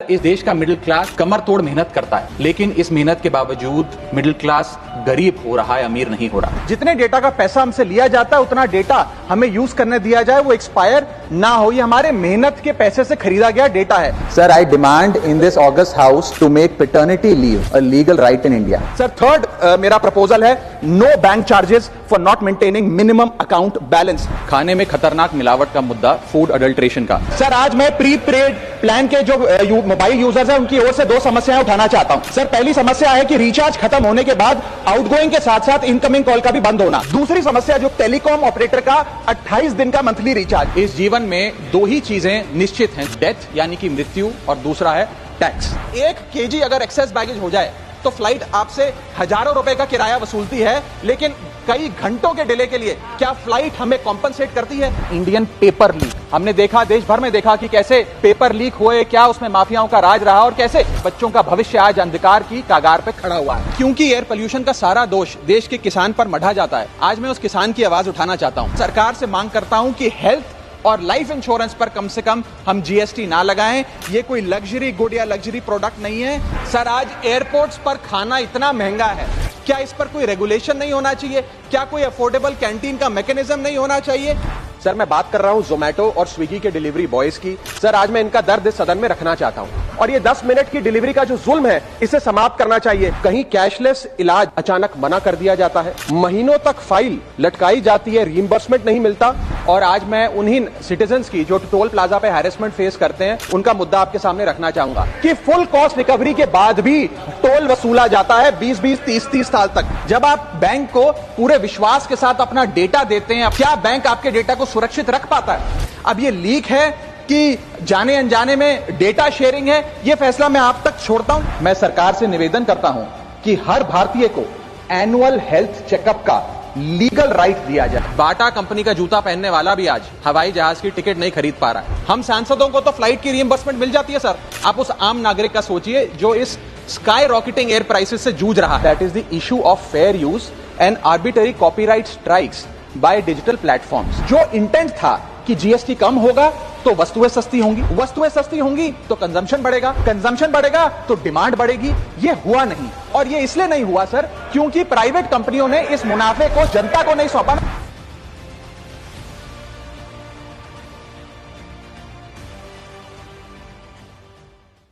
इस देश का मिडिल क्लास कमर तोड़ मेहनत करता है, लेकिन इस मेहनत के बावजूद मिडिल क्लास गरीब हो रहा है, अमीर नहीं हो रहा। जितने डेटा का पैसा हमसे लिया जाता है उतना डेटा हमें यूज करने दिया जाए, वो एक्सपायर ना हो। ये हमारे मेहनत के पैसे से खरीदा गया डेटा है। Sir, I demand in this august house to make paternity leave a legal right in India. Sir, third मेरा प्रपोजल है no bank charges for not maintaining minimum account balance. खाने में खतरनाक मिलावट का मुद्दा, फूड अडल्ट्रेशन का। सर, आज मैं प्री पेड प्लान के जो मोबाइल यूजर्स हैं उनकी ओर से दो समस्याएं उठाना चाहता हूं। सर, पहली समस्या है कि रिचार्ज खत्म होने के बाद आउटगोइंग के साथ साथ इनकमिंग कॉल का भी बंद होना। दूसरी समस्या जो टेलीकॉम ऑपरेटर का 28 दिन का मंथली रिचार्ज। इस जीवन में दो ही चीजें निश्चित हैं, डेथ यानी कि मृत्यु, और दूसरा है टैक्स। 1 kg अगर एक्सेस बैगेज हो जाए तो फ्लाइट आपसे हजारों रुपए का किराया वसूलती है, लेकिन कई घंटों के डिले के लिए क्या फ्लाइट हमें कॉम्पनसेट करती है? इंडियन पेपर लीक हमने देखा, देश भर में देखा कि कैसे पेपर लीक हुए, क्या उसमें माफियाओं का राज रहा और कैसे बच्चों का भविष्य आज अंधकार की कागार पे खड़ा हुआ है। क्योंकि एयर पोल्यूशन का सारा दोष देश के किसान पर मढ़ा जाता है। आज मैं उस किसान की आवाज उठाना चाहता हूं। सरकार से मांग करता हूं कि हेल्थ और लाइफ इंश्योरेंस पर कम से कम हम जीएसटी ना लगाएं। ये कोई लग्जरी गुड या लग्जरी प्रोडक्ट नहीं है। सर, आज एयरपोर्ट्स पर खाना इतना महंगा है, क्या इस पर कोई रेगुलेशन नहीं होना चाहिए? क्या कोई अफोर्डेबल कैंटीन का मैकेनिज्म नहीं होना चाहिए? सर, मैं बात कर रहा हूं जोमेटो और स्विगी के डिलीवरी बॉयज की। सर, आज मैं इनका दर्द सदन में रखना चाहता हूं, और ये 10 मिनट की डिलीवरी का जो जुल्म है इसे समाप्त करना चाहिए। कहीं कैशलेस इलाज अचानक मना कर दिया जाता है, महीनों तक फाइल लटकाई जाती है, रीइंबर्समेंट नहीं मिलता। और आज मैं उन्हीं सिटीजन्स की जो टोल प्लाजा पे हैरेसमेंट फेस करते हैं उनका मुद्दा आपके सामने रखना चाहूंगा कि फुल कॉस्ट रिकवरी के बाद भी टोल वसूला जाता है 20-20, 30-30 साल तक। जब आप बैंक को पूरे विश्वास के साथ अपना डेटा देते हैं, क्या बैंक आपके डेटा को सुरक्षित रख पाता है? अब ये लीक है कि जाने अनजाने में डेटा शेयरिंग है, ये फैसला मैं आप तक छोड़ता हूं। मैं सरकार से निवेदन करता हूं कि हर भारतीय को एनुअल हेल्थ चेकअप का लीगल राइट दिया जाए। बाटा कंपनी का जूता पहनने वाला भी आज हवाई जहाज की टिकट नहीं खरीद पा रहा है। हम सांसदों को तो फ्लाइट की रीइंबर्समेंट मिल जाती है सर, आप उस आम नागरिक का सोचिए जो इस स्काई रॉकेटिंग एयर प्राइसेस से जूझ रहा है। That is the issue of fair use and arbitrary copyright strikes by digital platforms. जो इंटेंट था कि जीएसटी कम होगा तो वस्तुएं सस्ती होंगी, वस्तुएं सस्ती होंगी तो कंजम्पशन बढ़ेगा, कंजम्पशन बढ़ेगा तो डिमांड बढ़ेगी। ये हुआ नहीं, और ये इसलिए नहीं हुआ सर क्योंकि प्राइवेट कंपनियों ने इस मुनाफे को जनता को नहीं सौंपा।